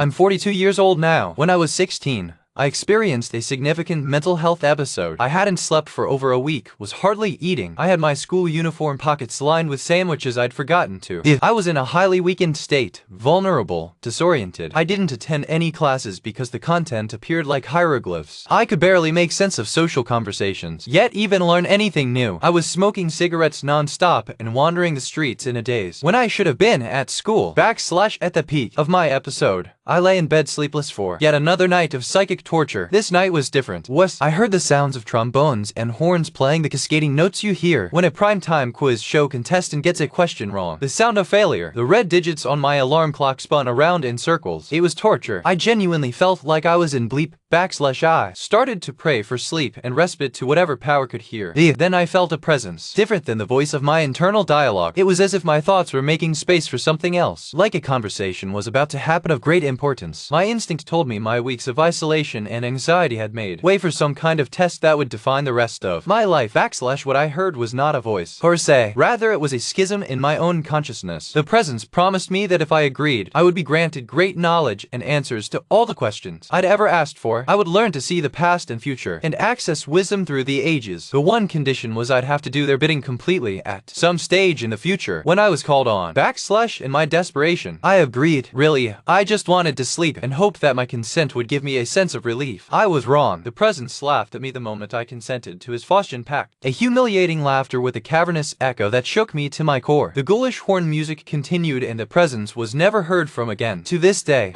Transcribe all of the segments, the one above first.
I'm 42 years old now. When I was 16, I experienced a significant mental health episode. I hadn't slept for over a week, was hardly eating. I had my school uniform pockets lined with sandwiches I'd forgotten to. I was in a highly weakened state, vulnerable, disoriented. I didn't attend any classes because the content appeared like hieroglyphs. I could barely make sense of social conversations, yet even learn anything new. I was smoking cigarettes non-stop and wandering the streets in a daze, when I should have been at school. At the peak of my episode, I lay in bed sleepless for yet another night of psychic torture. This night was different. I heard the sounds of trombones and horns playing the cascading notes you hear when a primetime quiz show contestant gets a question wrong. The sound of failure. The red digits on my alarm clock spun around in circles. It was torture. I genuinely felt like I was in bleep. I started to pray for sleep and respite to whatever power could hear. Then I felt a presence, different than the voice of my internal dialogue. It was as if my thoughts were making space for something else, like a conversation was about to happen of great importance. My instinct told me my weeks of isolation and anxiety had made way for some kind of test that would define the rest of my life. What I heard was not a voice per se, rather it was a schism in my own consciousness. The presence promised me that if I agreed, I would be granted great knowledge and answers to all the questions I'd ever asked for. I would learn to see the past and future and access wisdom through the ages. The one condition was I'd have to do their bidding completely at some stage in the future. When I was called on, in my desperation, I agreed. Really, I just wanted to sleep and hoped that my consent would give me a sense of relief. I was wrong. The presence laughed at me the moment I consented to his Faustian pact. A humiliating laughter with a cavernous echo that shook me to my core. The ghoulish horn music continued and the presence was never heard from again. To this day,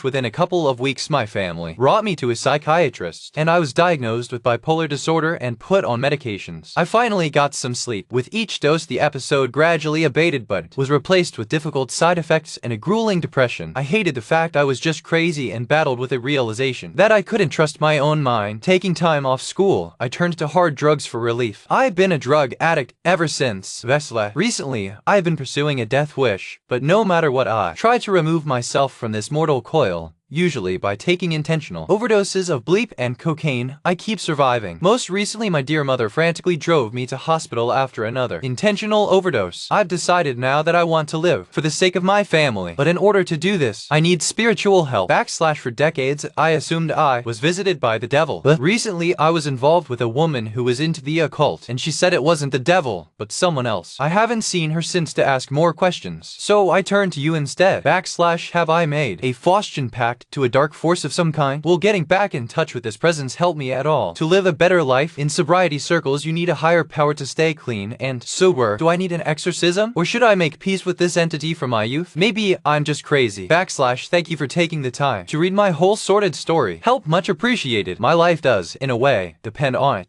within a couple of weeks my family brought me to a psychiatrist, and I was diagnosed with bipolar disorder and put on medications. I finally got some sleep. With each dose the episode gradually abated but was replaced with difficult side effects and a grueling depression. I hated the fact I was just crazy and battled with a realization that I couldn't trust my own mind. Taking time off school, I turned to hard drugs for relief. I've been a drug addict ever since. Recently, I've been pursuing a death wish, but no matter what I try to remove myself from this mortal coil, usually by taking intentional overdoses of bleep and cocaine, I keep surviving. Most recently, my dear mother frantically drove me to hospital after another intentional overdose. I've decided now that I want to live for the sake of my family, but in order to do this, I need spiritual help. For decades, I assumed I was visited by the devil. But recently, I was involved with a woman who was into the occult, and she said it wasn't the devil, but someone else. I haven't seen her since to ask more questions, so I turned to you instead. Have I made a Faustian pact to a dark force of some kind? Will getting back in touch with this presence help me at all? To live a better life in sobriety circles, you need a higher power to stay clean and sober. Do I need an exorcism? Or should I make peace with this entity from my youth? Maybe I'm just crazy. Thank you for taking the time to read my whole sordid story. Help much appreciated. My life does, in a way, depend on it.